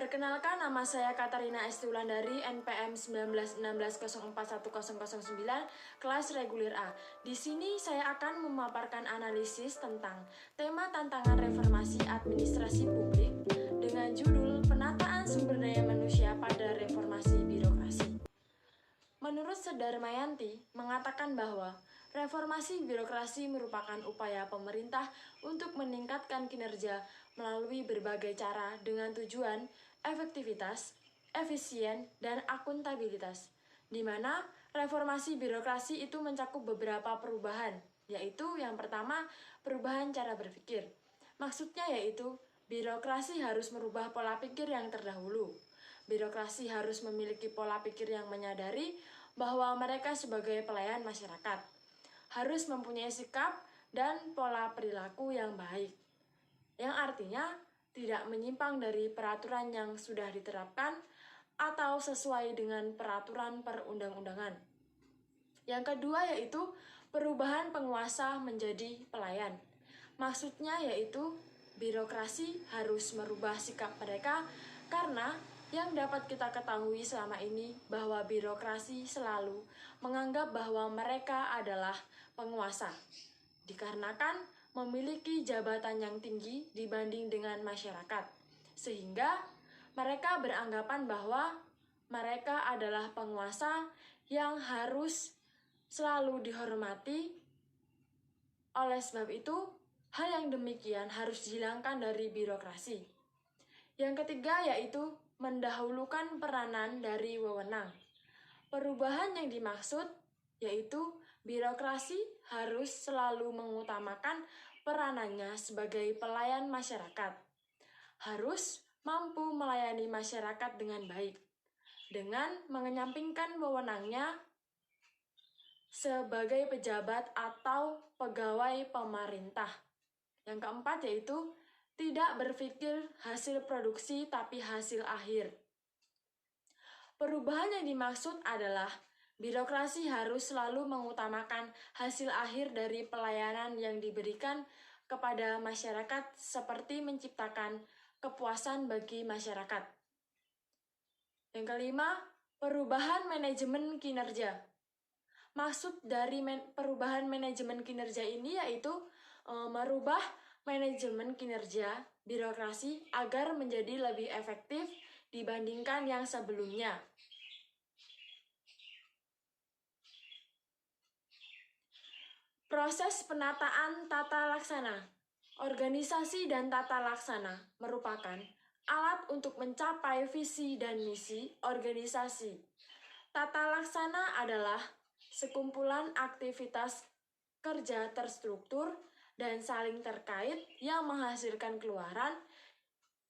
Perkenalkan, nama saya Katarina Estiulandari, NPM 1916041009, kelas reguler A. Di sini saya akan memaparkan analisis tentang tema tantangan reformasi administrasi publik dengan judul Penataan Sumber Daya Manusia pada Reformasi Birokrasi. Menurut Sedarmayanti, mengatakan bahwa reformasi birokrasi merupakan upaya pemerintah untuk meningkatkan kinerja melalui berbagai cara dengan tujuan efektivitas, efisien, dan akuntabilitas, di mana reformasi birokrasi itu mencakup beberapa perubahan, yaitu yang pertama, perubahan cara berpikir. Maksudnya yaitu, birokrasi harus merubah pola pikir yang terdahulu. Birokrasi harus memiliki pola pikir yang menyadari bahwa mereka sebagai pelayan masyarakat harus mempunyai sikap dan pola perilaku yang baik, yang artinya tidak menyimpang dari peraturan yang sudah diterapkan atau sesuai dengan peraturan perundang-undangan. Yang kedua yaitu perubahan penguasa menjadi pelayan. Maksudnya yaitu birokrasi harus merubah sikap mereka karena yang dapat kita ketahui selama ini bahwa birokrasi selalu menganggap bahwa mereka adalah penguasa, dikarenakan memiliki jabatan yang tinggi dibanding dengan masyarakat, sehingga mereka beranggapan bahwa mereka adalah penguasa yang harus selalu dihormati. Oleh sebab itu, hal yang demikian harus dihilangkan dari birokrasi. Yang ketiga yaitu mendahulukan peranan dari wewenang. Perubahan yang dimaksud yaitu birokrasi harus selalu mengutamakan peranannya sebagai pelayan masyarakat. Harus mampu melayani masyarakat dengan baik, dengan mengenyampingkan wewenangnya sebagai pejabat atau pegawai pemerintah. Yang keempat yaitu tidak berpikir hasil produksi tapi hasil akhir. Perubahan yang dimaksud adalah birokrasi harus selalu mengutamakan hasil akhir dari pelayanan yang diberikan kepada masyarakat seperti menciptakan kepuasan bagi masyarakat. Yang kelima, perubahan manajemen kinerja. Maksud dari perubahan manajemen kinerja ini yaitu merubah manajemen kinerja birokrasi agar menjadi lebih efektif dibandingkan yang sebelumnya. Proses penataan tata laksana. Organisasi dan tata laksana merupakan alat untuk mencapai visi dan misi organisasi. Tata laksana adalah sekumpulan aktivitas kerja terstruktur dan saling terkait yang menghasilkan keluaran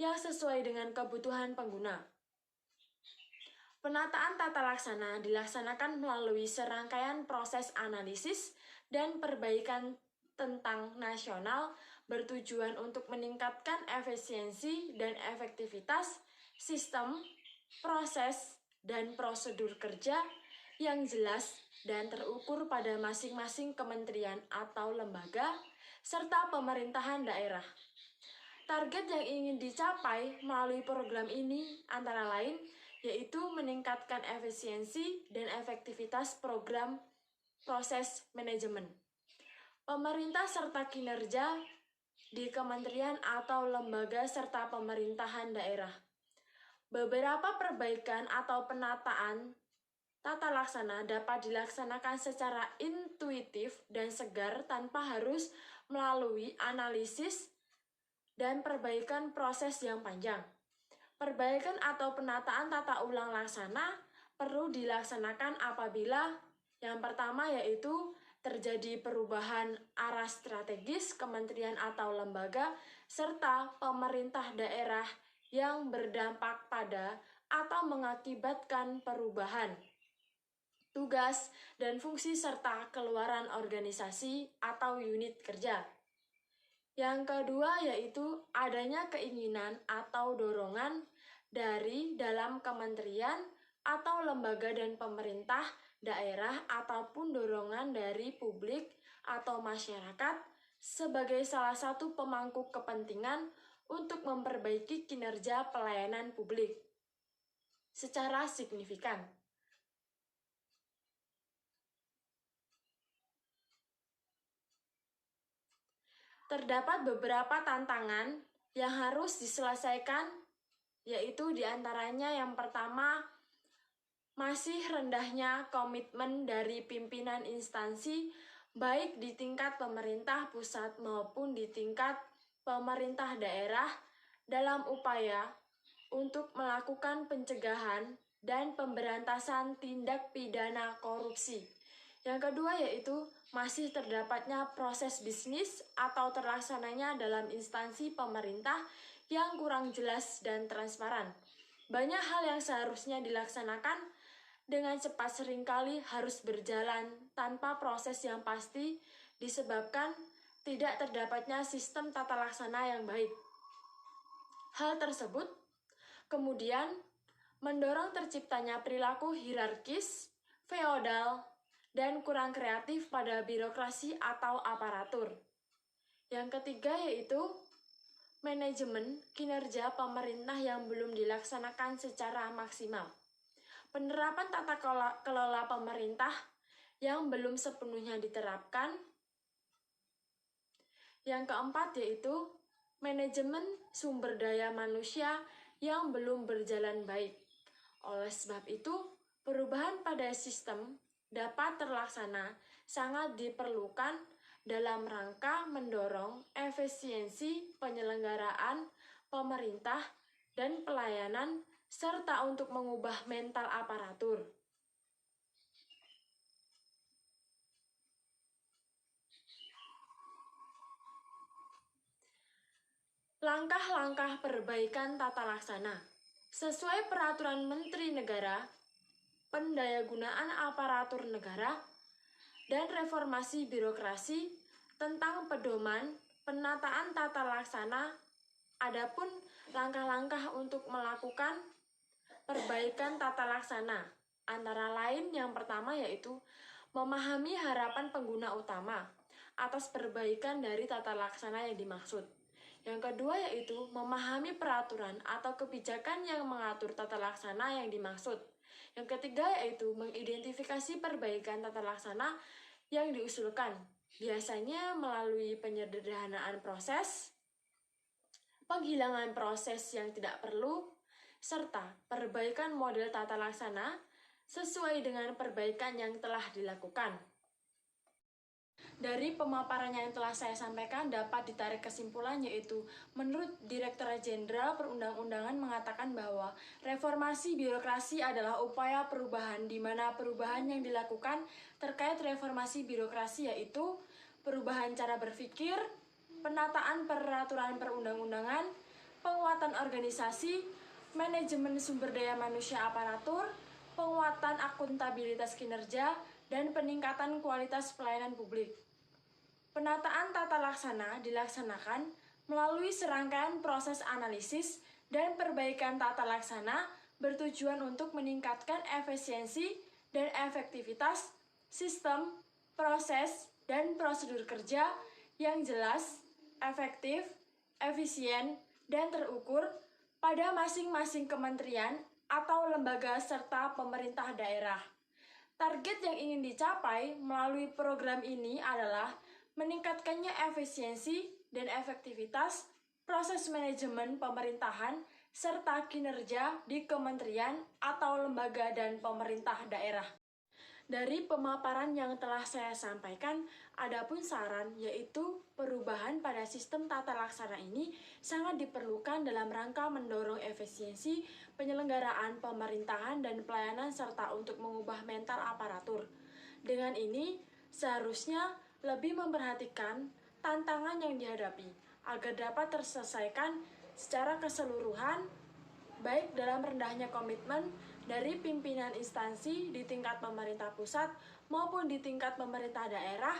yang sesuai dengan kebutuhan pengguna. Penataan tata laksana dilaksanakan melalui serangkaian proses analisis dan perbaikan tentang nasional bertujuan untuk meningkatkan efisiensi dan efektivitas sistem, proses, dan prosedur kerja yang jelas dan terukur pada masing-masing kementerian atau lembaga serta pemerintahan daerah. Target yang ingin dicapai melalui program ini antara lain yaitu meningkatkan efisiensi dan efektivitas program proses manajemen pemerintah serta kinerja di kementerian atau lembaga serta pemerintahan daerah. Beberapa perbaikan atau penataan tata laksana dapat dilaksanakan secara intuitif dan segar tanpa harus melalui analisis dan perbaikan proses yang panjang. Perbaikan atau penataan tata ulang laksana perlu dilaksanakan apabila yang pertama yaitu terjadi perubahan arah strategis kementerian atau lembaga serta pemerintah daerah yang berdampak pada atau mengakibatkan perubahan tugas dan fungsi serta keluaran organisasi atau unit kerja. Yang kedua yaitu adanya keinginan atau dorongan dari dalam kementerian atau lembaga dan pemerintah daerah ataupun dorongan dari publik atau masyarakat sebagai salah satu pemangku kepentingan untuk memperbaiki kinerja pelayanan publik secara signifikan. Terdapat beberapa tantangan yang harus diselesaikan, yaitu diantaranya yang pertama, masih rendahnya komitmen dari pimpinan instansi, baik di tingkat pemerintah pusat maupun di tingkat pemerintah daerah, dalam upaya untuk melakukan pencegahan dan pemberantasan tindak pidana korupsi. Yang kedua yaitu masih terdapatnya proses bisnis atau terlaksananya dalam instansi pemerintah yang kurang jelas dan transparan. Banyak hal yang seharusnya dilaksanakan dengan cepat seringkali harus berjalan tanpa proses yang pasti disebabkan tidak terdapatnya sistem tata laksana yang baik. Hal tersebut kemudian mendorong terciptanya perilaku hierarkis, feodal, dan kurang kreatif pada birokrasi atau aparatur. Yang ketiga yaitu manajemen kinerja pemerintah yang belum dilaksanakan secara maksimal. Penerapan tata kelola pemerintah yang belum sepenuhnya diterapkan. Yang keempat yaitu manajemen sumber daya manusia yang belum berjalan baik. Oleh sebab itu, perubahan pada sistem dapat terlaksana sangat diperlukan dalam rangka mendorong efisiensi penyelenggaraan pemerintah dan pelayanan serta untuk mengubah mental aparatur. Langkah-langkah perbaikan tata laksana sesuai Peraturan Menteri Negara, Pendayagunaan Aparatur Negara, dan Reformasi Birokrasi tentang pedoman penataan tata laksana. Adapun langkah-langkah untuk melakukan perbaikan tata laksana antara lain yang pertama yaitu memahami harapan pengguna utama atas perbaikan dari tata laksana yang dimaksud. Yang kedua yaitu memahami peraturan atau kebijakan yang mengatur tata laksana yang dimaksud. Yang ketiga yaitu mengidentifikasi perbaikan tata laksana yang diusulkan, biasanya melalui penyederhanaan proses, penghilangan proses yang tidak perlu, serta perbaikan model tata laksana sesuai dengan perbaikan yang telah dilakukan. Dari pemaparan yang telah saya sampaikan dapat ditarik kesimpulan yaitu menurut Direktorat Jenderal Perundang-undangan mengatakan bahwa reformasi birokrasi adalah upaya perubahan di mana perubahan yang dilakukan terkait reformasi birokrasi yaitu perubahan cara berpikir, penataan peraturan perundang-undangan, penguatan organisasi, manajemen sumber daya manusia aparatur, penguatan akuntabilitas kinerja, dan peningkatan kualitas pelayanan publik. Penataan tata laksana dilaksanakan melalui serangkaian proses analisis dan perbaikan tata laksana bertujuan untuk meningkatkan efisiensi dan efektivitas sistem, proses, dan prosedur kerja yang jelas, efektif, efisien, dan terukur pada masing-masing kementerian atau lembaga serta pemerintah daerah. Target yang ingin dicapai melalui program ini adalah meningkatkannya efisiensi dan efektivitas proses manajemen pemerintahan serta kinerja di kementerian atau lembaga dan pemerintah daerah. Dari pemaparan yang telah saya sampaikan, adapun saran yaitu perubahan pada sistem tata laksana ini sangat diperlukan dalam rangka mendorong efisiensi penyelenggaraan pemerintahan dan pelayanan serta untuk mengubah mental aparatur. Dengan ini, seharusnya lebih memperhatikan tantangan yang dihadapi agar dapat terselesaikan secara keseluruhan, baik dalam rendahnya komitmen dari pimpinan instansi di tingkat pemerintah pusat maupun di tingkat pemerintah daerah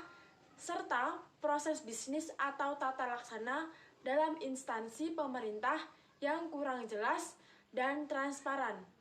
serta proses bisnis atau tata laksana dalam instansi pemerintah yang kurang jelas dan transparan.